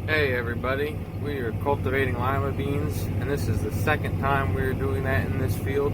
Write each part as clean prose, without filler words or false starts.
Hey everybody, we are cultivating lima beans, and this is the second time we are doing that in this field.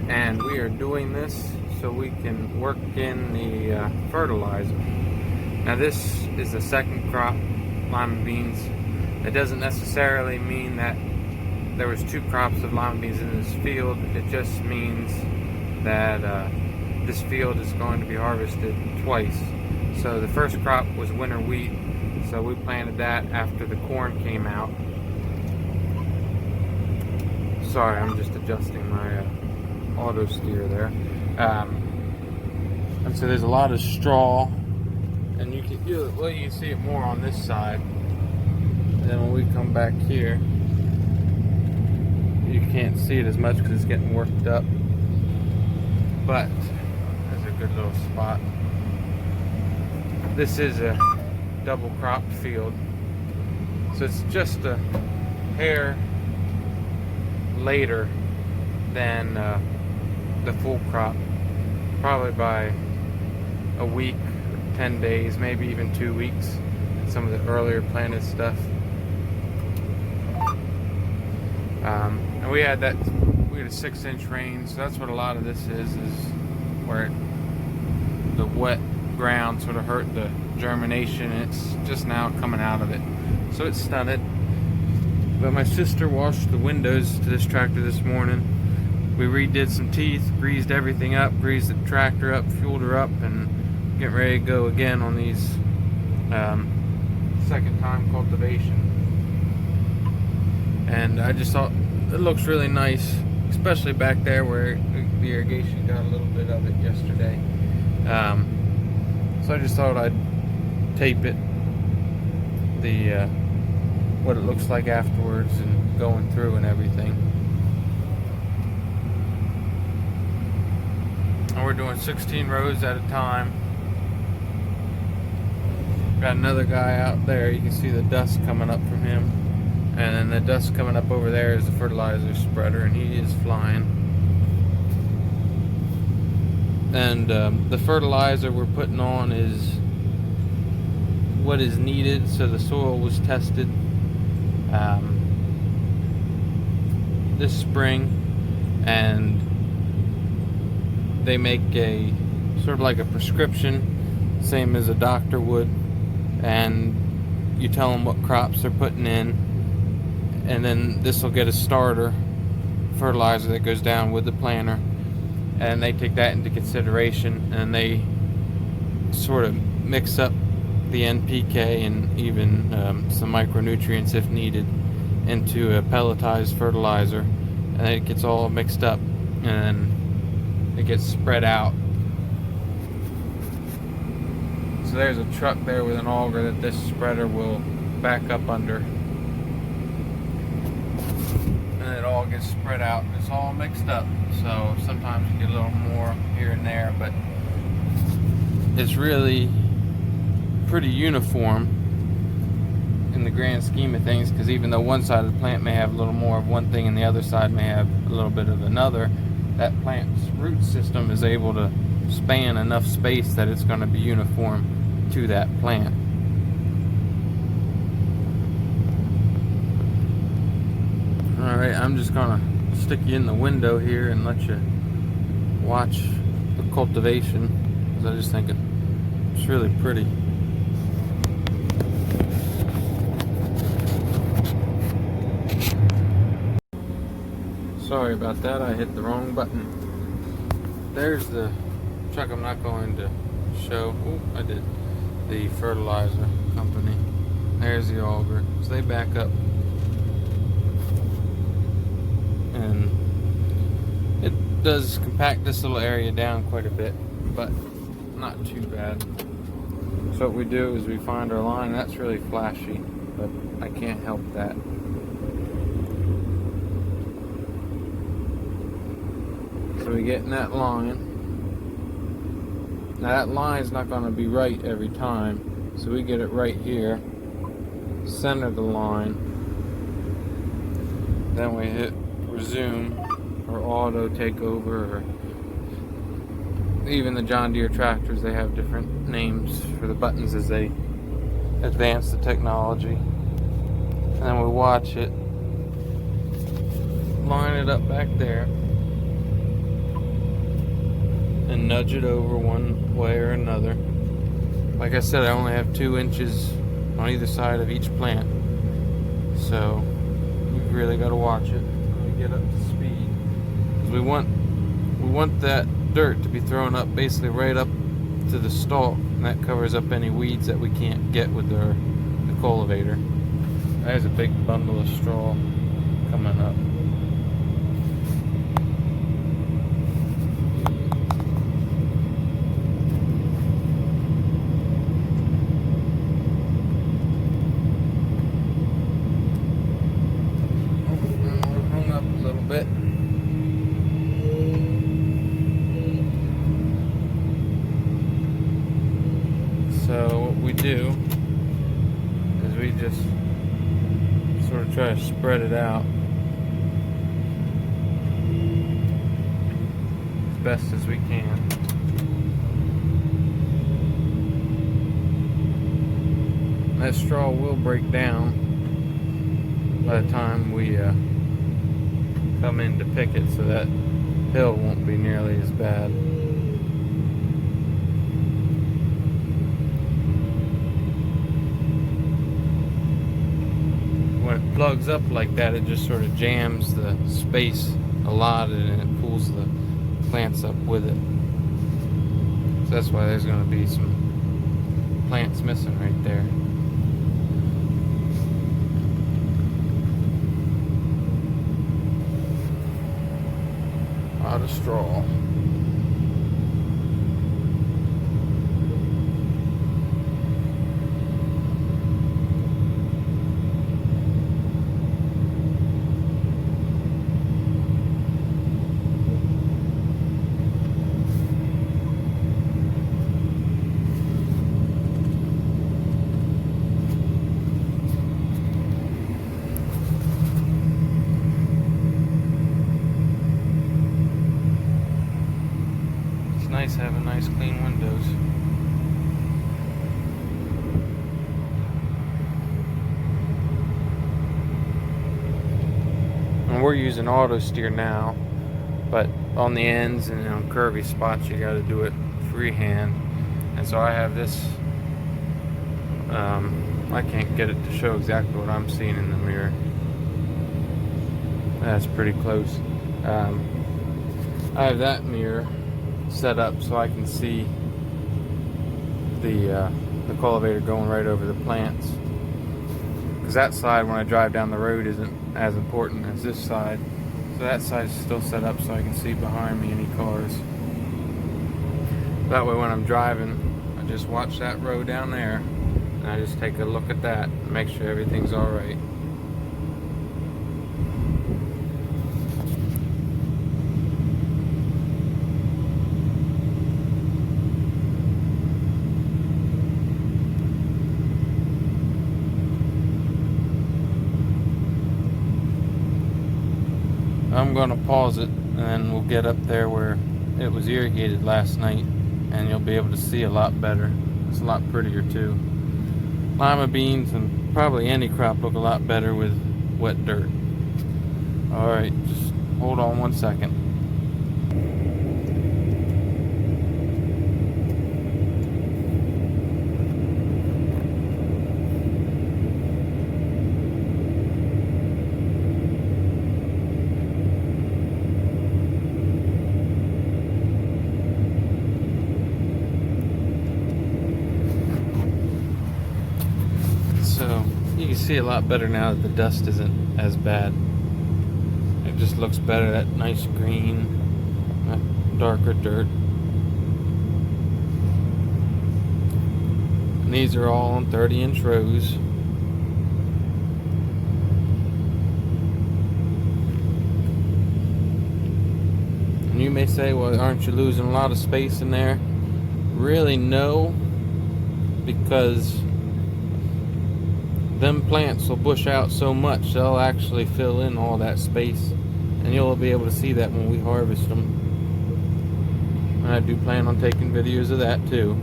And we are doing this so we can work in the fertilizer. Now this is the second crop, lima beans. It doesn't necessarily mean that there was two crops of lima beans in this field. It just means that this field is going to be harvested twice. So the first crop was winter wheat. So we planted that after the corn came out. Sorry, I'm just adjusting my auto steer there. And so there's a lot of straw, and you can see it more on this side. And then when we come back here, you can't see it as much because it's getting worked up. But there's a good little spot. This is a double crop field, so it's just a hair later than the full crop, probably by a week, 10 days, maybe even 2 weeks, and some of the earlier planted stuff. And we had a 6-inch rain, so that's what a lot of this is where the wet ground sort of hurt the germination. It's just now coming out of it, so it's stunted. But my sister washed the windows to this tractor this morning. We redid some teeth, greased everything up, greased the tractor up, fueled her up, and getting ready to go again on these second time cultivation. And I just thought it looks really nice, especially back there where the irrigation got a little bit of it yesterday. So I just thought I'd tape it, what it looks like afterwards and going through and everything. And we're doing 16 rows at a time. Got another guy out there, you can see the dust coming up from him. And then the dust coming up over there is the fertilizer spreader, and he is flying. And the fertilizer we're putting on is what is needed. So the soil was tested this spring, and they make a sort of like a prescription, same as a doctor would, and you tell them what crops they're putting in, and then this will get a starter fertilizer that goes down with the planter. And they take that into consideration, and they sort of mix up the NPK and even some micronutrients if needed into a pelletized fertilizer, and then it gets all mixed up and then it gets spread out. So there's a truck there with an auger that this spreader will back up under, and it all gets spread out and it's all mixed up. So sometimes you get a little more here and there, but it's really pretty uniform in the grand scheme of things, because even though one side of the plant may have a little more of one thing and the other side may have a little bit of another, that plant's root system is able to span enough space that it's going to be uniform to that plant. Alright, I'm just going to stick you in the window here and let you watch the cultivation, because I just think it's really pretty. Sorry about that, I hit the wrong button. There's the truck I'm not going to show. Oh, I did. The fertilizer company. There's the auger. So they back up, and it does compact this little area down quite a bit, but not too bad. So what we do is we find our line. That's really flashy, but I can't help that. So we get in that line. Now that line's not going to be right every time, so we get it right here, center the line, then we hit resume or auto takeover, or even the John Deere tractors, they have different names for the buttons as they advance the technology. and then we watch it, line it up back there, and nudge it over one way or another. Like I said, I only have 2 inches on either side of each plant, so we've really got to watch it when we get up to speed. 'Cause we want that dirt to be thrown up basically right up to the stalk, and that covers up any weeds that we can't get with the cultivator. There's a big bundle of straw coming up. We're hung up a little bit. So what we do is we just sort of try to spread it out as best as we can. That straw will break down by the time we come in to pick it, so that hill won't be nearly as bad. When it plugs up like that, it just sort of jams the space a lot, and it pulls the plants up with it. So that's why there's going to be some plants missing right there. A lot of straw. Nice having nice clean windows. And we're using auto steer now, but on the ends and on curvy spots you got to do it freehand. And so I have this, I can't get it to show exactly what I'm seeing in the mirror. That's pretty close. I have that mirror set up so I can see the cultivator going right over the plants, because that side when I drive down the road isn't as important as this side. So that side is still set up so I can see behind me any cars. That way when I'm driving, I just watch that road down there and I just take a look at that and make sure everything's alright. I'm going to pause it, and then we'll get up there where it was irrigated last night, and you'll be able to see a lot better. It's a lot prettier too. Lima beans and probably any crop look a lot better with wet dirt. Alright, just hold on 1 second. So you can see a lot better now that the dust isn't as bad. It just looks better, that nice green, that darker dirt. And these are all on 30-inch rows. And you may say, well, aren't you losing a lot of space in there? Really, no, because them plants will bush out so much they'll actually fill in all that space, and you'll be able to see that when we harvest them. And I do plan on taking videos of that too.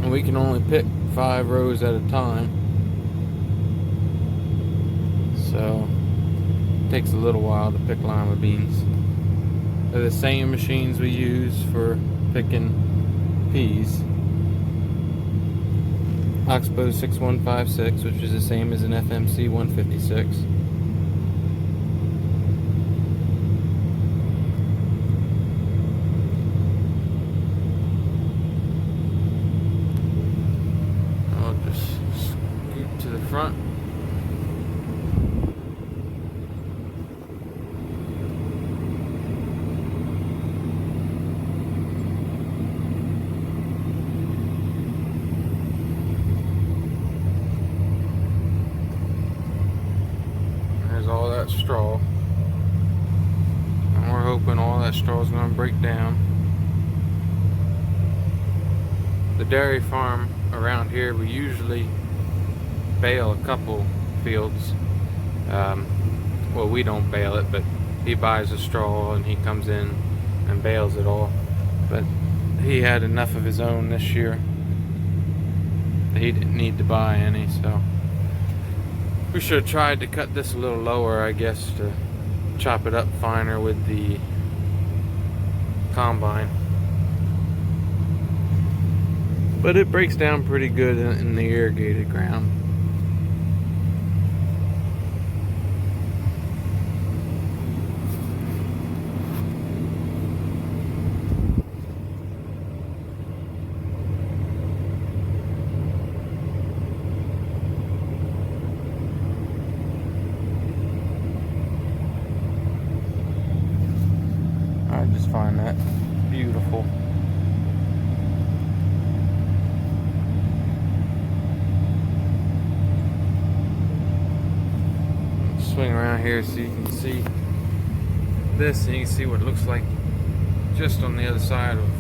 And we can only pick 5 rows at a time, so it takes a little while to pick lima beans. They're the same machines we use for picking peas. Oxbow 6156, which is the same as an FMC 156. I'll just scoot to the front. All that straw, and we're hoping all that straw is going to break down. The dairy farm around here, we usually bale a couple fields. Well, we don't bale it, but he buys the straw and he comes in and bales it all. But he had enough of his own this year that he didn't need to buy any, so we should have tried to cut this a little lower, I guess, to chop it up finer with the combine. But it breaks down pretty good in the irrigated ground. I just find that beautiful. Swing around here so you can see this, and you can see what it looks like just on the other side of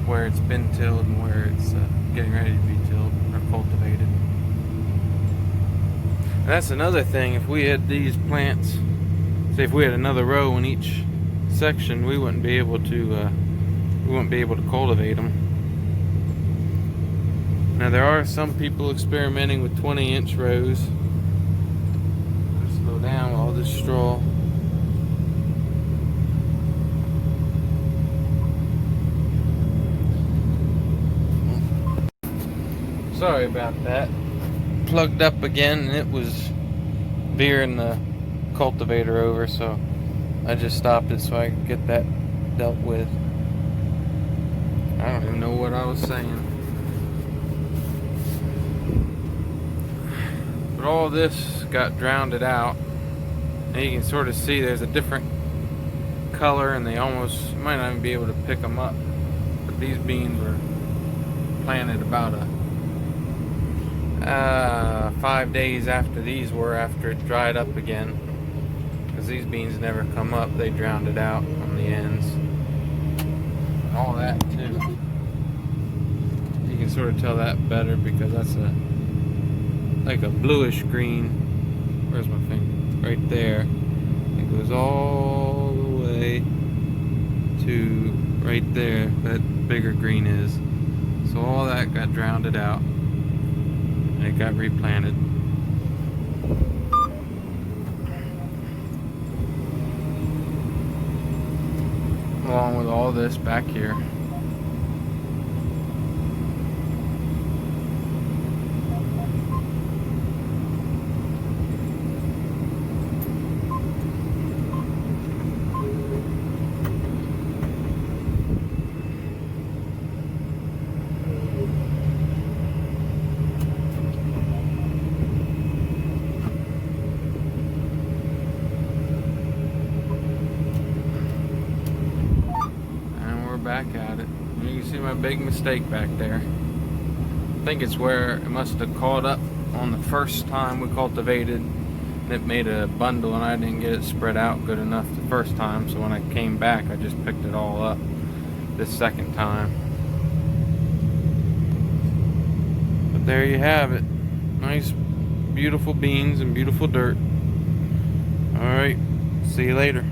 where it's been tilled and where it's getting ready to be tilled or cultivated. And that's another thing. If we had these plants, say if we had another row in each section, we wouldn't be able to cultivate them. Now there are some people experimenting with 20-inch rows. Slow down with all this straw. Sorry about that. Plugged up again, and it was veering the cultivator over, so I just stopped it so I could get that dealt with. I don't even know what I was saying. But all this got drowned out, and you can sort of see there's a different color, and they almost, you might not even be able to pick them up. But these beans were planted about 5 days after these were, after it dried up again. Because these beans never come up, they drowned it out on the ends. And all that too. You can sort of tell that better because that's like a bluish green. Where's my finger? Right there. It goes all the way to right there. That bigger green is. So all that got drowned it out, and it got replanted. Along with all this back here. Back at it. You can see my big mistake back there. I think it's where it must have caught up on the first time we cultivated, and it made a bundle, and I didn't get it spread out good enough the first time, so when I came back I just picked it all up this second time. But there you have it. Nice beautiful beans and beautiful dirt. Alright, see you later.